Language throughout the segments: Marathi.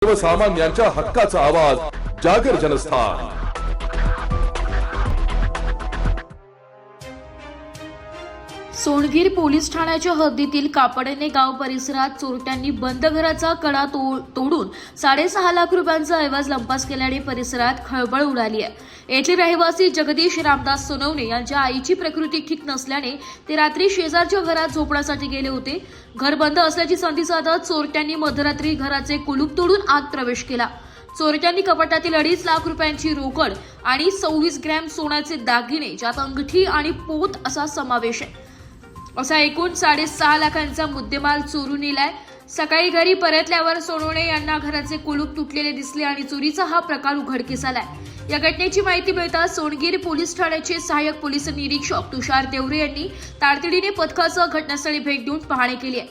सर्वसामान्यांच्या हक्काचा आवाज जागर जनस्थान। सोनगीर पोलीस ठाण्याच्या हद्दीतील कापडणे गाव परिसरात चोरट्यांनी बंद घराचा कडा तोडून 6.5 लाख रुपयांचा ऐवज लंपास केल्याने परिसरात खळबळ उडाली आहे। येथील रहिवासी जगदीश रामदास सोनवणे यांच्या आईची प्रकृती ठीक नसल्याने ते रात्री शेजारच्या घरात झोपण्यासाठी गेले होते। घर बंद असल्याची संधी साधत चोरट्यांनी मध्यरात्री घराचे कुलूप तोडून आत प्रवेश केला। चोरट्यांनी कपाटातील 2.5 लाख रुपयांची रोकड आणि 26 ग्रॅम सोन्याचे दागिने ज्यात अंगठी आणि पोत असा समावेश आहे असा एकूण 6.5 लाखांचा मुद्देमाल चोरून नेलाय। सकाळी घरी परतल्यावर सोनवणे यांना घराचे कुलूप तुटलेले दिसले आणि चोरीचा हा प्रकार उघडकीस आलाय। या घटनेची माहिती मिळताच सोनगीर पोलीस ठाण्याचे सहाय्यक पोलीस निरीक्षक तुषार देवरे यांनी तातडीने पथकासह घटनास्थळी भेट देऊन पाहणी केली आहे।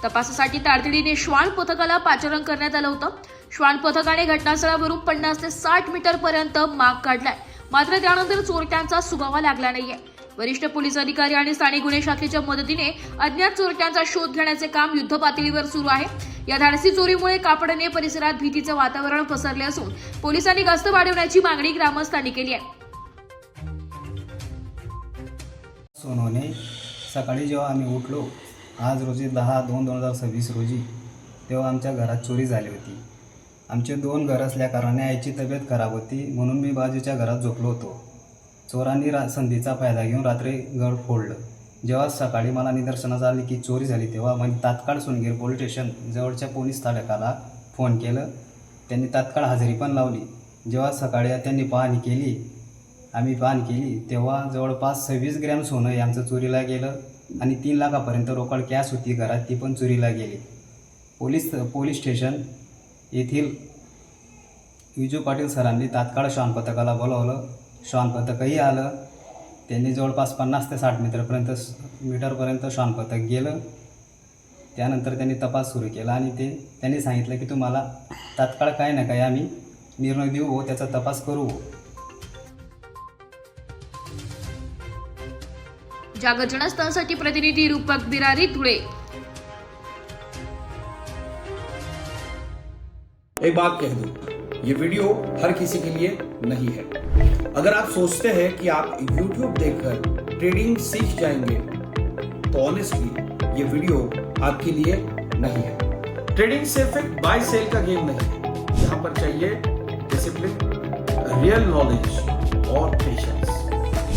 तपासासाठी तातडीने श्वान पथकाला पाचारण करण्यात आलं होतं। श्वान पथकाने घटनास्थळावरून 50 ते 60 मीटर पर्यंत माग काढलाय, मात्र त्यानंतर चोरट्यांचा सुगावा लागला नाहीये। वरिष्ठ पोलीस अधिकारी आणि स्थानिक गुन्हे शाखेच्या मदतीने अज्ञात चोरट्यांचा शोध घेण्याचे काम युद्धपातळीवर सुरू आहे। या धाडसी चोरीमुळे कापडणे परिसरात भीतीचे वातावरण पसरले असून पोलिसांनी गस्त वाढवण्याची मागणी ग्रामस्थांनी केली आहे। सोनवणे सकाळी जेव्हा आम्ही उठलो आज रोजी 10/2/2026 रोजी तेव्हा आमच्या घरात चोरी झाली होती। आमचे 2 घर असल्या कारणाने आईची तब्येत खराब होती म्हणून मी बाजूच्या घरात झोपलो होतो। चोरांनी संधीचा फायदा घेऊन रात्री घर फोडलं। जेव्हा सकाळी मला निदर्शनास आली की चोरी झाली तेव्हा मी तात्काळ सोनगीर पोलीस स्टेशन जवळच्या पोलीस स्थानकाला फोन केलं। त्यांनी तात्काळ हजेरी पण लावली। जेव्हा सकाळी त्यांनी आम्ही पाहणी केली तेव्हा जवळपास 26 ग्रॅम सोनं यांचं चोरीला गेलं आणि 3 लाखापर्यंत रोकड कॅश होती घरात, ती पण चोरीला गेली। पोलीस स्टेशन येथील विजू पाटील सरांनी तात्काळ श्वान पथकाला बोलावलं। श्वान पथकही आलं। त्यांनी जवळपास 50 ते 60 मीटरपर्यंत श्वान पथक गेलं। त्यानंतर त्यांनी तपास सुरू केला आणि त्यांनी सांगितलं की तुम्हाला तात्काळ काय ना काय आम्ही निर्णय देऊ व त्याचा तपास करू। जागर जनस्थानसाठी प्रतिनिधी रूपक बिरारी, धुळे। एक बात कह दूं, ये वीडियो हर किसी के लिए नहीं है। अगर आप सोचते हैं कि आप YouTube देखकर ट्रेडिंग सीख जाएंगे तो ऑनेस्टली ये वीडियो आपके लिए नहीं है। ट्रेडिंग सिर्फ एक बाय सेल का गेम नहीं है। यहाँ पर चाहिए डिसिप्लिन, रियल नॉलेज और पेशेंस।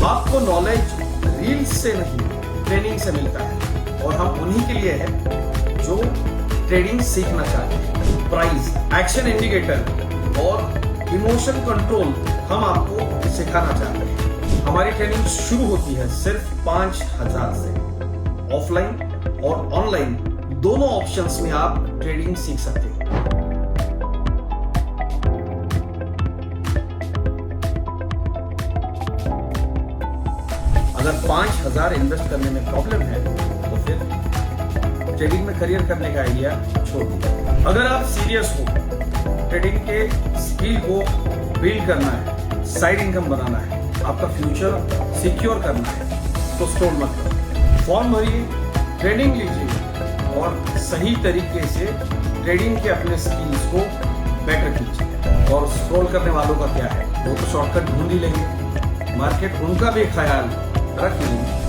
आपको नॉलेज रील्स से नहीं ट्रेनिंग से मिलता है और हम उन्हीं के लिए हैं जो ट्रेडिंग सीखना चाहते हैं। प्राइस, एक्शन इंडिकेटर और इमोशन कंट्रोल हम आपको सिखाना चाहते हैं। हमारी ट्रेनिंग शुरू होती है सिर्फ 5,000 से। ऑफलाइन और ऑनलाइन दोनों ऑप्शंस में आप ट्रेडिंग सीख सकते हैं। अगर 5,000 इन्वेस्ट करने में प्रॉब्लम है तो फिर ट्रेडिंग में करियर करने का आइडिया छोड़ दीजिए। अगर आप सीरियस हो, ट्रेडिंग के स्किल को बिल्ड करना है, साइड इनकम बनाना है, आपका फ्यूचर सिक्योर करना है तो स्टॉल मत करो। फॉर्म भरिए, ट्रेनिंग लीजिए और सही तरीके से ट्रेडिंग के अपने स्किल्स को बेटर कीजिए। और स्क्रॉल करने वालों का क्या है, वो तो शॉर्टकट ढूंढ ही लेंगे। मार्केट उनका भी ख्याल रख लेंगे।